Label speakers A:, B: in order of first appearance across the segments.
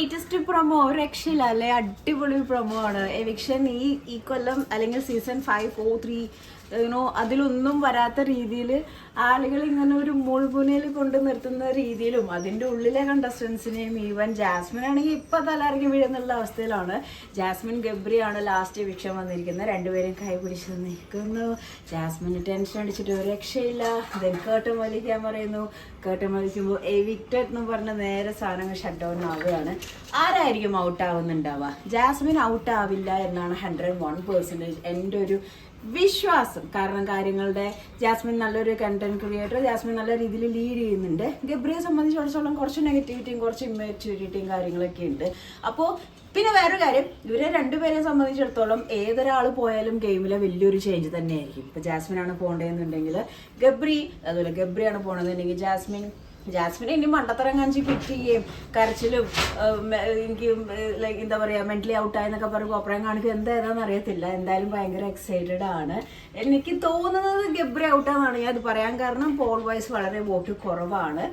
A: Latest promo ഒരു രക്ഷയില്ല അല്ലെ, അടിപൊളി പ്രൊമോ ആണ്. എവിക്ഷൻ ഈ കൊല്ലം അല്ലെങ്കിൽ സീസൺ 5, 4, 3 അതിലൊന്നും വരാത്ത രീതിയിൽ ആളുകൾ ഇങ്ങനെ ഒരു മുൾമുനയിൽ കൊണ്ട് നിർത്തുന്ന രീതിയിലും അതിൻ്റെ ഉള്ളിലെ കണ്ടസ്റ്റൻസിനെയും ഈവൻ ജാസ്മിൻ ആണെങ്കിൽ ഇപ്പം തലയിറങ്ങി വീഴുന്നുള്ള അവസ്ഥയിലാണ്. ജാസ്മിൻ ഗബ്രിയാണ് ലാസ്റ്റ് എവിക്ഷൻ വന്നിരിക്കുന്നത്. രണ്ടുപേരും കൈ പിടിച്ച് നിൽക്കുന്നു. ജാസ്മിന് ടെൻഷൻ അടിച്ചിട്ട് ഒരു രക്ഷയില്ല. ദെൻ കേട്ടൻ വലിക്കാൻ പറയുന്നു. കേട്ടൻ വലിക്കുമ്പോൾ എവിക്റ്റഡ് എന്ന് പറഞ്ഞ നേരെ സാധനങ്ങൾ ഷട്ട് ഡൗൺ ആവുകയാണ്. ആരായിരിക്കും ഔട്ട് ആവുന്നുണ്ടാവുക? ജാസ്മിൻ ഔട്ട് ആവില്ല എന്നാണ് 101% എൻ്റെ ഒരു വിശ്വാസം. കാരണം കാര്യങ്ങളുടെ ജാസ്മിൻ നല്ലൊരു കണ്ടന്റ് ക്രിയേറ്റർ, ജാസ്മിൻ നല്ല രീതിയിൽ ലീഡ് ചെയ്യുന്നുണ്ട്. ഗബ്രിയെ സംബന്ധിച്ചിടത്തോളം കുറച്ച് നെഗറ്റിവിറ്റിയും കുറച്ച് ഇമ്മച്യൂരിറ്റിയും കാര്യങ്ങളൊക്കെ ഉണ്ട്. അപ്പോൾ പിന്നെ വേറൊരു കാര്യം, ഇവരെ രണ്ടുപേരെ സംബന്ധിച്ചിടത്തോളം ഏതൊരാൾ പോയാലും ഗെയിമിലെ വലിയൊരു ചേഞ്ച് തന്നെയായിരിക്കും. ഇപ്പോൾ ജാസ്മിനാണ് പോകേണ്ടതെന്നുണ്ടെങ്കിൽ അതുപോലെ ഗബ്രിയാണ് പോകണമെന്നുണ്ടെങ്കിൽ ജാസ്മിനെ ഇനി മണ്ടത്തരം കാണിച്ച് കിട്ടുകയും കരച്ചിലും എനിക്ക് ലൈക്ക് എന്താ പറയുക മെന്റലി ഔട്ടായെന്നൊക്കെ പറയുമ്പോൾ അപ്പുറം കാണിക്കുക എന്താണെന്ന് അറിയത്തില്ല. എന്തായാലും ഭയങ്കര എക്സൈറ്റഡ് ആണ്. എനിക്ക് തോന്നുന്നത് ഗബ്രി ഔട്ടാണെന്നാണ് ഞാൻ അത് പറയാൻ കാരണം. പോൾ വൈസ് വളരെ വോട്ട് കുറവാണ്.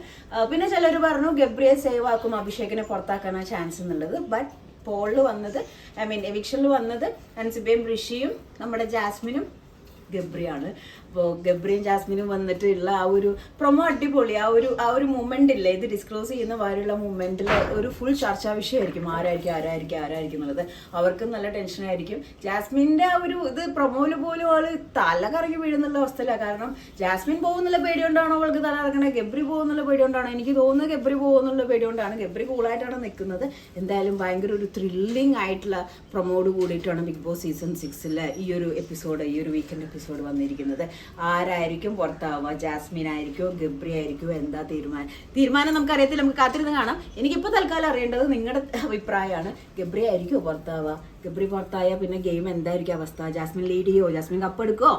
A: പിന്നെ ചിലർ പറഞ്ഞു ഗബ്രിയെ സേവ് ആക്കും, അഭിഷേകിനെ പുറത്താക്കാനാണ് ചാൻസ് എന്നുള്ളത്. ബട്ട് പോളിൽ വന്നത് എവിക്ഷനിൽ വന്നത് അൻസിബയും ഋഷിയും നമ്മുടെ ജാസ്മിനും ഗബ്രിയാണ്. അപ്പോൾ ഗബ്രിയും ജാസ്മിനും വന്നിട്ടുള്ള ആ ഒരു പ്രൊമോ അടിപൊളി. ആ ഒരു മൂമെന്റ് ഇല്ലേ, ഇത് ഡിസ്ക്ലോസ് ചെയ്യുന്ന മാതിരിയുള്ള മൂമെന്റിൽ ഒരു ഫുൾ ചർച്ചാ വിഷയമായിരിക്കും. ആരായിരിക്കും എന്നുള്ളത്. അവർക്കും നല്ല ടെൻഷനായിരിക്കും. ജാസ്മിൻ്റെ ആ ഒരു ഇത് പ്രൊമോയിൽ പോലും ആള് തല കറങ്ങി വീഴുന്നുള്ള അവസ്ഥയിലാണ്. കാരണം ജാസ്മിൻ പോകുന്നുള്ള പേടി കൊണ്ടാണോ അവൾക്ക് തല ഇറങ്ങണേ, ഗബ്രി പോകുന്നുള്ള പേടി കൊണ്ടാണോ? എനിക്ക് തോന്നുന്നത് ഗബ്രി പോകുന്നുള്ള പേടി കൊണ്ടാണ്. ഗബ്രി കൂളായിട്ടാണ് നിൽക്കുന്നത്. എന്തായാലും ഭയങ്കര ഒരു ത്രില്ലിംഗ് ആയിട്ടുള്ള പ്രൊമോട് കൂടിയിട്ടാണ് ബിഗ് ബോസ് സീസൺ 6 ഈ ഒരു വീക്കെൻഡ് എപ്പിസോഡ് വന്നിരിക്കുന്നത്. ആരായിരിക്കും പുറത്താവുക? ജാസ്മിൻ ആയിരിക്കോ, ഗബ്രി ആയിരിക്കോ? എന്താ തീരുമാനം നമുക്കറിയത്തില്ല. നമുക്ക് കാത്തിരുന്ന് കാണാം. എനിക്കിപ്പോൾ തൽക്കാലം അറിയേണ്ടത് നിങ്ങളുടെ അഭിപ്രായമാണ്. ഗബ്രി ആയിരിക്കോ പുറത്താവുക? ഗബ്രി പുറത്തായാൽ പിന്നെ ഗെയിം എന്തായിരിക്കും അവസ്ഥ? ജാസ്മിൻ ലീഡ് ചെയ്യോ? ജാസ്മിൻ കപ്പെടുക്കോ?